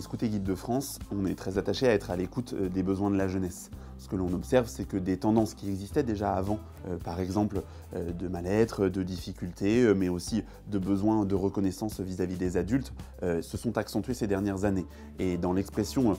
les Scouts et Guides de France, on est très attaché à être à l'écoute des besoins de la jeunesse. Ce que l'on observe, c'est que des tendances qui existaient déjà avant, par exemple de mal-être, de difficultés, mais aussi de besoins de reconnaissance vis-à-vis des adultes, se sont accentuées ces dernières années. Et dans l'expression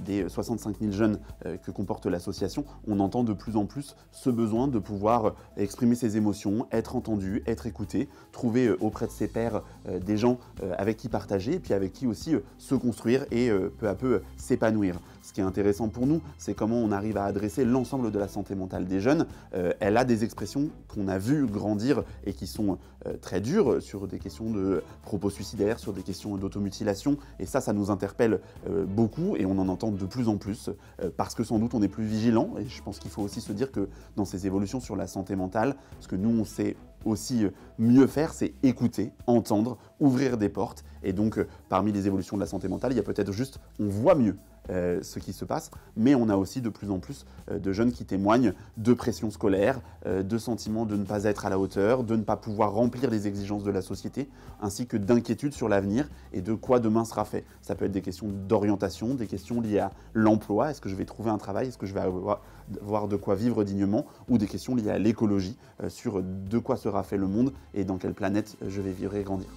des 65 000 jeunes que comporte l'association, on entend de plus en plus ce besoin de pouvoir exprimer ses émotions, être entendu, être écouté, trouver auprès de ses pairs des gens avec qui partager et puis avec qui aussi se construire et peu à peu s'épanouir. Ce qui est intéressant pour nous, c'est comment on arrive à adresser l'ensemble de la santé mentale des jeunes. Elle a des expressions qu'on a vues grandir et qui sont très dures sur des questions de propos suicidaires, sur des questions d'automutilation. Et ça nous interpelle beaucoup et on en entend de plus en plus parce que sans doute on est plus vigilant. Et je pense qu'il faut aussi se dire que dans ces évolutions sur la santé mentale, ce que nous on sait aussi mieux faire, c'est écouter, entendre, ouvrir des portes. Et donc, parmi les évolutions de la santé mentale, il y a peut-être juste, on voit mieux ce qui se passe, mais on a aussi de plus en plus de jeunes qui témoignent de pression scolaire, de sentiments de ne pas être à la hauteur, de ne pas pouvoir remplir les exigences de la société, ainsi que d'inquiétudes sur l'avenir et de quoi demain sera fait. Ça peut être des questions d'orientation, des questions liées à l'emploi, est-ce que je vais trouver un travail, est-ce que je vais avoir de quoi vivre dignement, ou des questions liées à l'écologie, sur de quoi sera fait le monde et dans quelle planète je vais vivre et grandir.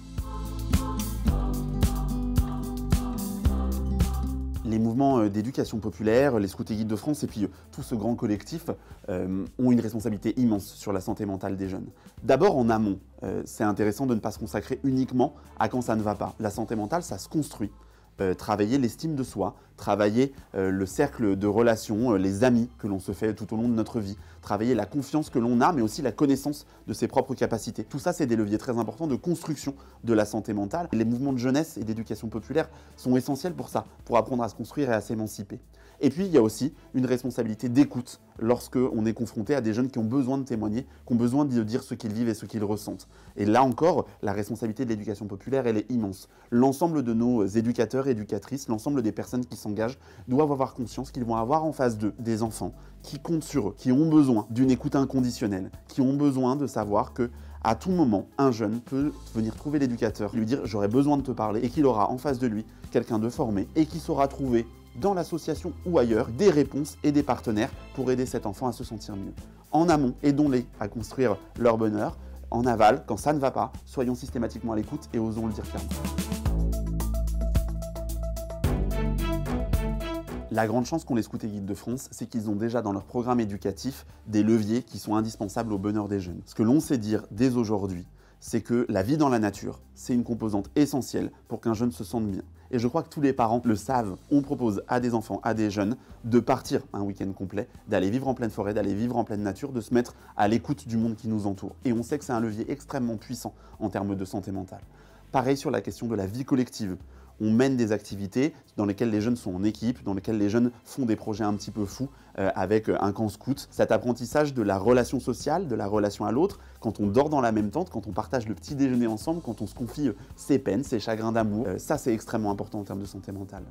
Les mouvements d'éducation populaire, les Scouts et Guides de France et puis tout ce grand collectif ont une responsabilité immense sur la santé mentale des jeunes. D'abord en amont, c'est intéressant de ne pas se consacrer uniquement à quand ça ne va pas. La santé mentale, ça se construit. Travailler l'estime de soi, travailler le cercle de relations, les amis que l'on se fait tout au long de notre vie, travailler la confiance que l'on a, mais aussi la connaissance de ses propres capacités. Tout ça, c'est des leviers très importants de construction de la santé mentale. Les mouvements de jeunesse et d'éducation populaire sont essentiels pour ça, pour apprendre à se construire et à s'émanciper. Et puis, il y a aussi une responsabilité d'écoute lorsqu'on est confronté à des jeunes qui ont besoin de témoigner, qui ont besoin de dire ce qu'ils vivent et ce qu'ils ressentent. Et là encore, la responsabilité de l'éducation populaire, elle est immense. L'ensemble de nos éducateurs, éducatrices, l'ensemble des personnes qui s'engagent doivent avoir conscience qu'ils vont avoir en face d'eux des enfants qui comptent sur eux, qui ont besoin d'une écoute inconditionnelle, qui ont besoin de savoir que à tout moment, un jeune peut venir trouver l'éducateur, lui dire « j'aurais besoin de te parler » et qu'il aura en face de lui quelqu'un de formé et qui saura trouver dans l'association ou ailleurs, des réponses et des partenaires pour aider cet enfant à se sentir mieux. En amont, aidons-les à construire leur bonheur. En aval, quand ça ne va pas, soyons systématiquement à l'écoute et osons le dire clairement. La grande chance qu'ont les Scouts et Guides de France, c'est qu'ils ont déjà dans leur programme éducatif des leviers qui sont indispensables au bonheur des jeunes. Ce que l'on sait dire dès aujourd'hui, c'est que la vie dans la nature, c'est une composante essentielle pour qu'un jeune se sente bien. Et je crois que tous les parents le savent. On propose à des enfants, à des jeunes, de partir un week-end complet, d'aller vivre en pleine forêt, d'aller vivre en pleine nature, de se mettre à l'écoute du monde qui nous entoure. Et on sait que c'est un levier extrêmement puissant en termes de santé mentale. Pareil sur la question de la vie collective. On mène des activités dans lesquelles les jeunes sont en équipe, dans lesquelles les jeunes font des projets un petit peu fous avec un camp scout. Cet apprentissage de la relation sociale, de la relation à l'autre, quand on dort dans la même tente, quand on partage le petit déjeuner ensemble, quand on se confie ses peines, ses chagrins d'amour, ça c'est extrêmement important en termes de santé mentale.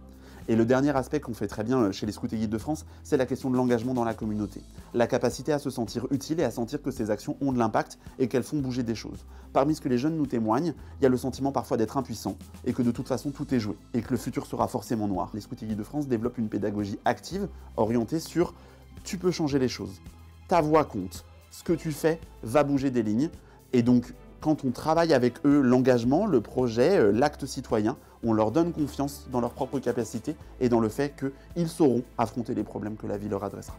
Et le dernier aspect qu'on fait très bien chez les Scouts et Guides de France, c'est la question de l'engagement dans la communauté. La capacité à se sentir utile et à sentir que ces actions ont de l'impact et qu'elles font bouger des choses. Parmi ce que les jeunes nous témoignent, il y a le sentiment parfois d'être impuissant et que de toute façon tout est joué et que le futur sera forcément noir. Les Scouts et Guides de France développent une pédagogie active orientée sur « tu peux changer les choses, ta voix compte, ce que tu fais va bouger des lignes » et donc quand on travaille avec eux l'engagement, le projet, l'acte citoyen, on leur donne confiance dans leurs propres capacités et dans le fait qu'ils sauront affronter les problèmes que la vie leur adressera.